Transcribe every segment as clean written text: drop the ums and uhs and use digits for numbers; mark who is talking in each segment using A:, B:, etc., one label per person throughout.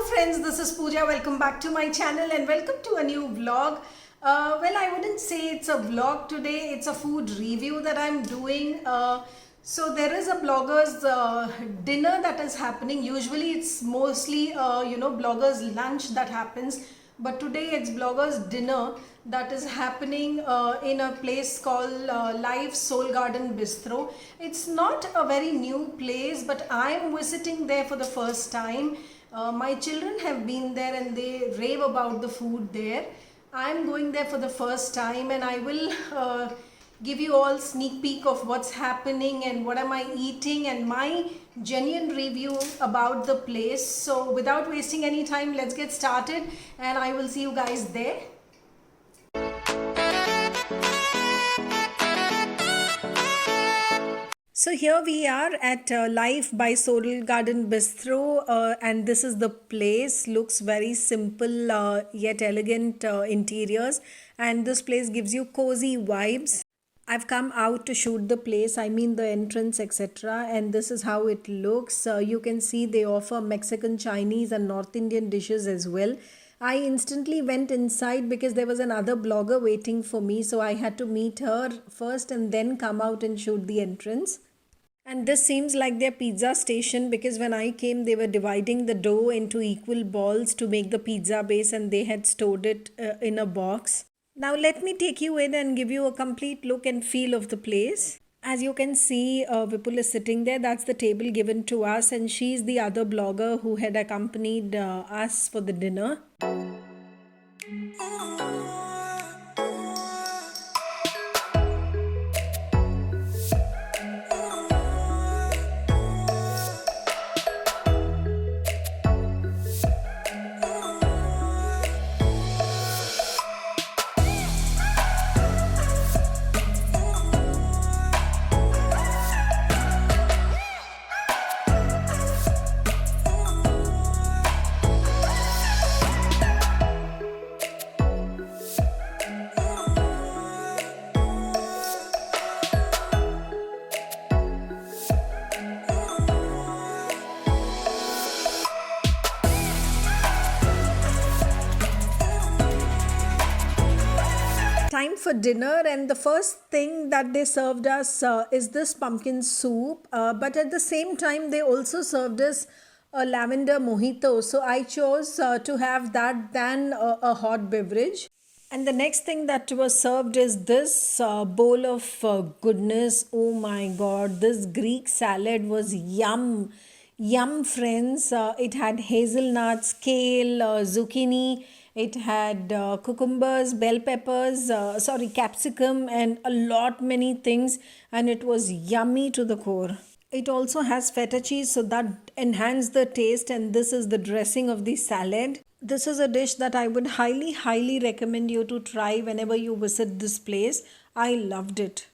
A: friends, this is Pooja. Welcome back to my channel and welcome to a new vlog. Well, I wouldn't say it's a vlog today, it's a food review that I'm doing. So there is a blogger's dinner that is happening. Usually it's mostly blogger's lunch that happens, but today it's blogger's dinner that is happening in a place called Live Soul Garden Bistro. It's not a very new place, but I am visiting there for the first time. My children have been there and they rave about the food there. I'm going there for the first time and I will give you all sneak peek of what's happening and what am I eating and my genuine review about the place. So without wasting any time, let's get started and I will see you guys there. So here we are at Life by Soul Garden Bistro and this is the place. Looks very simple yet elegant interiors, and this place gives you cozy vibes. I've come out to shoot the place, I mean the entrance, etc. And this is how it looks. You can see they offer Mexican, Chinese and North Indian dishes as well. I instantly went inside because there was another blogger waiting for me. So I had to meet her first and then come out and shoot the entrance. And this seems like their pizza station because when I came, they were dividing the dough into equal balls to make the pizza base and they had stored it in a box. Now let me take you in and give you a complete look and feel of the place. As you can see, Vipul is sitting there. That's the table given to us and she's the other blogger who had accompanied us for the dinner. Time for dinner, and the first thing that they served us is this pumpkin soup, but at the same time they also served us a lavender mojito, so I chose to have that than a hot beverage. And the next thing that was served is this bowl of goodness. Oh my god, this Greek salad was yum. Yum, friends. It had hazelnuts, kale, zucchini. It had cucumbers, bell peppers, capsicum and a lot many things, and it was yummy to the core. It also has feta cheese, so that enhanced the taste, and this is the dressing of the salad. This is a dish that I would highly recommend you to try whenever you visit this place. I loved it.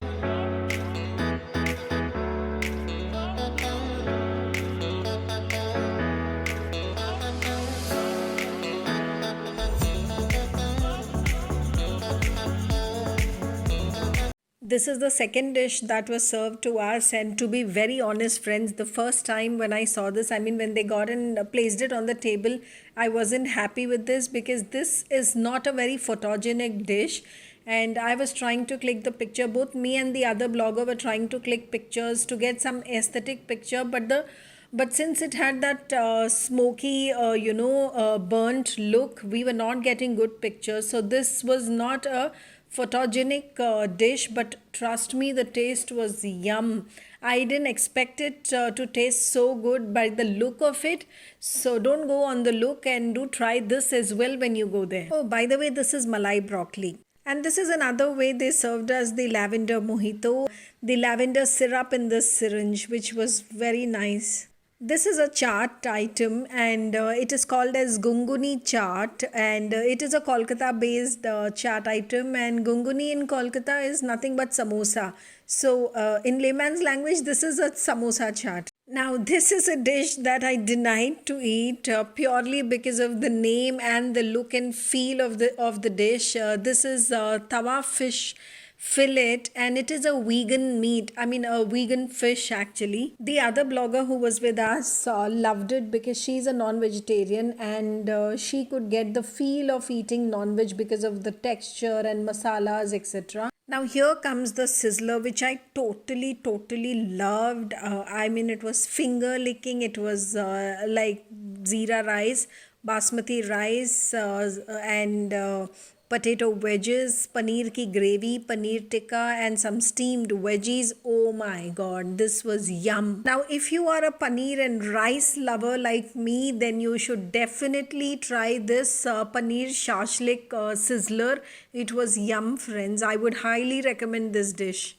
A: This is the second dish that was served to us, and to be very honest friends, the first time when I saw this, I mean when they got and placed it on the table, I wasn't happy with this because this is not a very photogenic dish, and I was trying to click the picture. Both me and the other blogger were trying to click pictures to get some aesthetic picture, but since it had that smoky burnt look, we were not getting good pictures. So this was not a photogenic dish, but trust me, the taste was yum. I didn't expect it to taste so good by the look of it, so don't go on the look and do try this as well when you go there. Oh, by the way, this is malai broccoli. And this is another way they served us the lavender mojito, the lavender syrup in this syringe, which was very nice. This is a chaat item and it is called as Gunguni chaat, and it is a Kolkata based chaat item, and Gunguni in Kolkata is nothing but samosa. So in layman's language, this is a samosa chaat. Now this is a dish that I denied to eat purely because of the name and the look and feel of the dish. This is tawa fish fillet, and it is a vegan meat. I mean, a vegan fish actually. The other blogger who was with us loved it because she's a non vegetarian, and she could get the feel of eating non veg because of the texture and masalas, etc. Now, here comes the sizzler, which I totally loved. I mean, it was finger licking, it was like zira rice, basmati rice, and potato wedges, paneer ki gravy, paneer tikka, and some steamed veggies. Oh my god, this was yum. Now, if you are a paneer and rice lover like me, then you should definitely try this paneer shashlik sizzler. It was yum, friends. I would highly recommend this dish.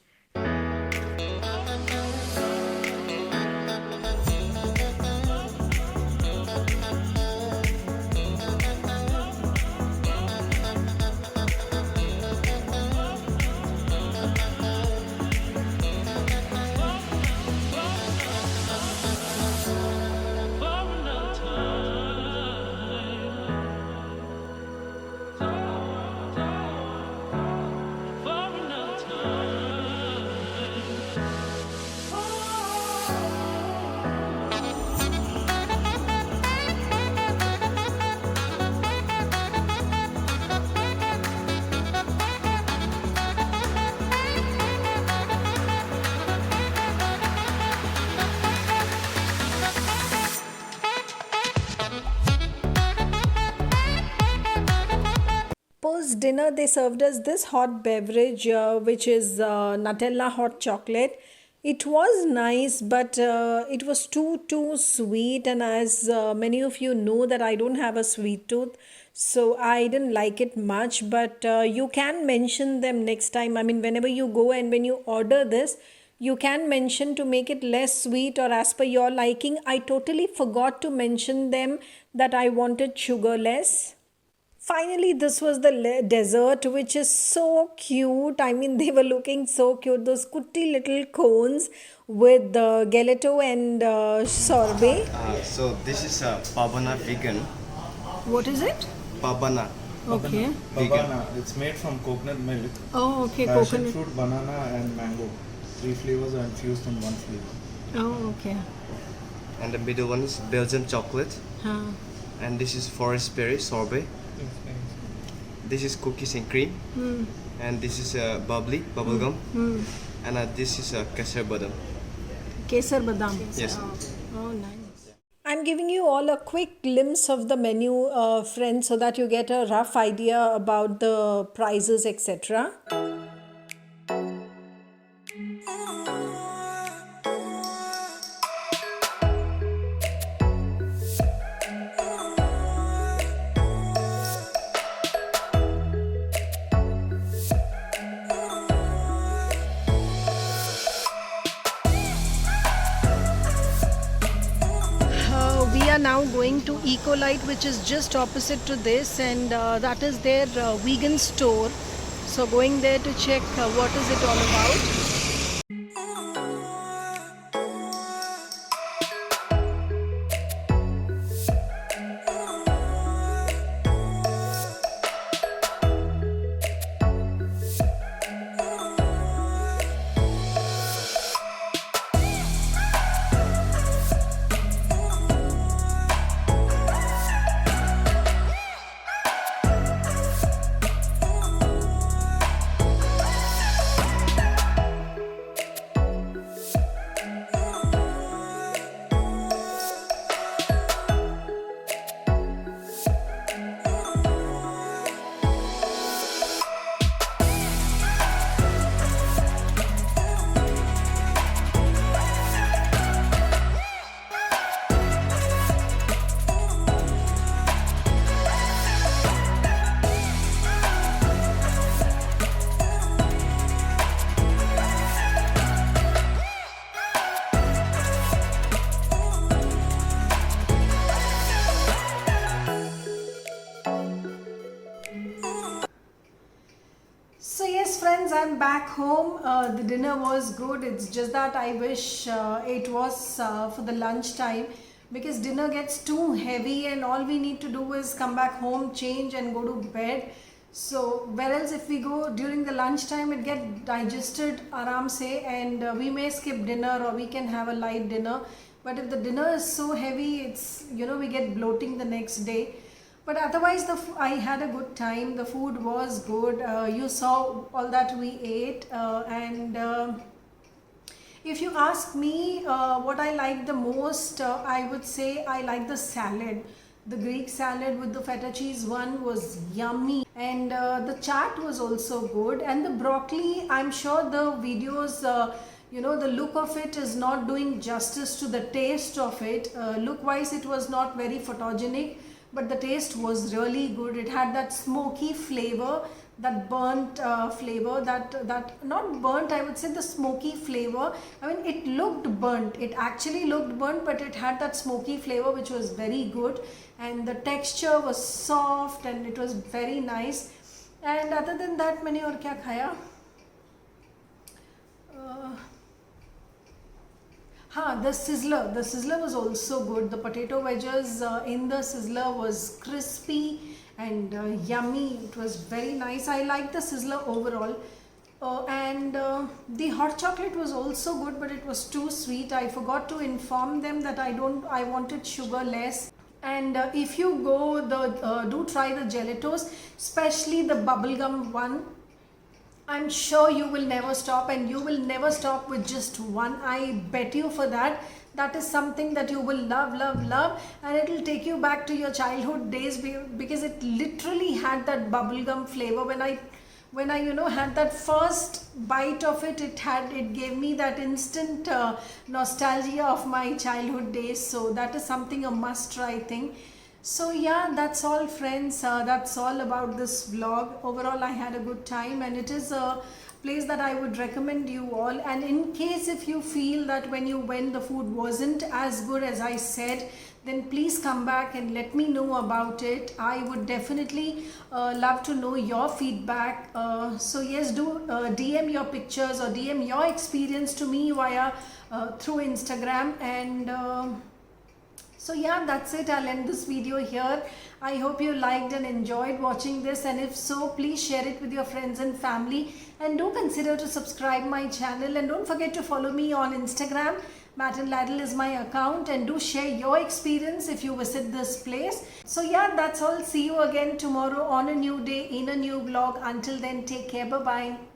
A: Post dinner, they served us this hot beverage, which is Nutella hot chocolate. It was nice, but it was too sweet. And as many of you know, that I don't have a sweet tooth, so I didn't like it much. But you can mention them next time. I mean, whenever you go and when you order this, you can mention to make it less sweet or as per your liking. I totally forgot to mention them that I wanted sugarless. Finally, this was the dessert, which is so cute. I mean, they were looking so cute. Those cutie little cones with the gelato and sorbet.
B: So this is a Pabana vegan.
A: What is it?
B: Pabana.
A: Okay.
C: Babana. It's made from coconut milk,
A: Oh, okay.
C: passion
A: Coconut.
C: fruit, banana, and mango. 3 flavors are infused in one flavor.
A: Oh, okay.
B: And the middle one is Belgian chocolate.
A: Huh.
B: And this is forest berry sorbet. This is cookies and cream. And this is bubbly bubblegum. And this is kesar badam.
A: Kesar badam.
B: Yes.
A: Oh, nice. I'm giving you all a quick glimpse of the menu, friends, so that you get a rough idea about the prices, etc. We are now going to Ecolite, which is just opposite to this, and that is their vegan store. So going there to check what is it all about. So yes, friends, I'm back home. The dinner was good. It's just that I wish it was for the lunch time, because dinner gets too heavy and all we need to do is come back home, change and go to bed. So where else if we go during the lunchtime, it get digested aram se, and we may skip dinner or we can have a light dinner. But if the dinner is so heavy, it's, you know, we get bloating the next day. But otherwise, I had a good time. The food was good. You saw all that we ate, and if you ask me what I like the most, I would say I like the salad. The Greek salad with the feta cheese one was yummy, and the chaat was also good. And the broccoli, I'm sure the videos, you know, the look of it is not doing justice to the taste of it. Look wise, it was not very photogenic, but the taste was really good. It had that smoky flavor, that burnt flavor, that not burnt, I would say the smoky flavor. I mean, it looked burnt, it actually looked burnt, but it had that smoky flavor which was very good, and the texture was soft and it was very nice. And other than that, मैंने और क्या खाया? The sizzler was also good. The potato wedges in the sizzler was crispy and yummy. It was very nice. I like the sizzler overall. And the hot chocolate was also good, but it was too sweet. I forgot to inform them that I wanted sugar less. And if you go, do try the gelatos, especially the bubblegum one. I'm sure you will never stop, and you will never stop with just one. I bet you for that. That is something that you will love, and it will take you back to your childhood days, because it literally had that bubblegum flavor. When I you know, had that first bite of it, it gave me that instant nostalgia of my childhood days. So that is something a must try thing. So yeah, that's all friends. That's all about this vlog. Overall, I had a good time, and it is a place that I would recommend you all. And in case if you feel that when you went the food wasn't as good as I said, then please come back and let me know about it. I would definitely love to know your feedback. So yes, do DM your pictures or DM your experience to me via through Instagram. And so yeah, that's it. I'll end this video here. I hope you liked and enjoyed watching this, and if so, please share it with your friends and family, and do consider to subscribe my channel, and don't forget to follow me on Instagram. Matt and Ladle is my account, and do share your experience if you visit this place. So yeah, that's all. See you again tomorrow on a new day in a new vlog. Until then, take care. Bye bye.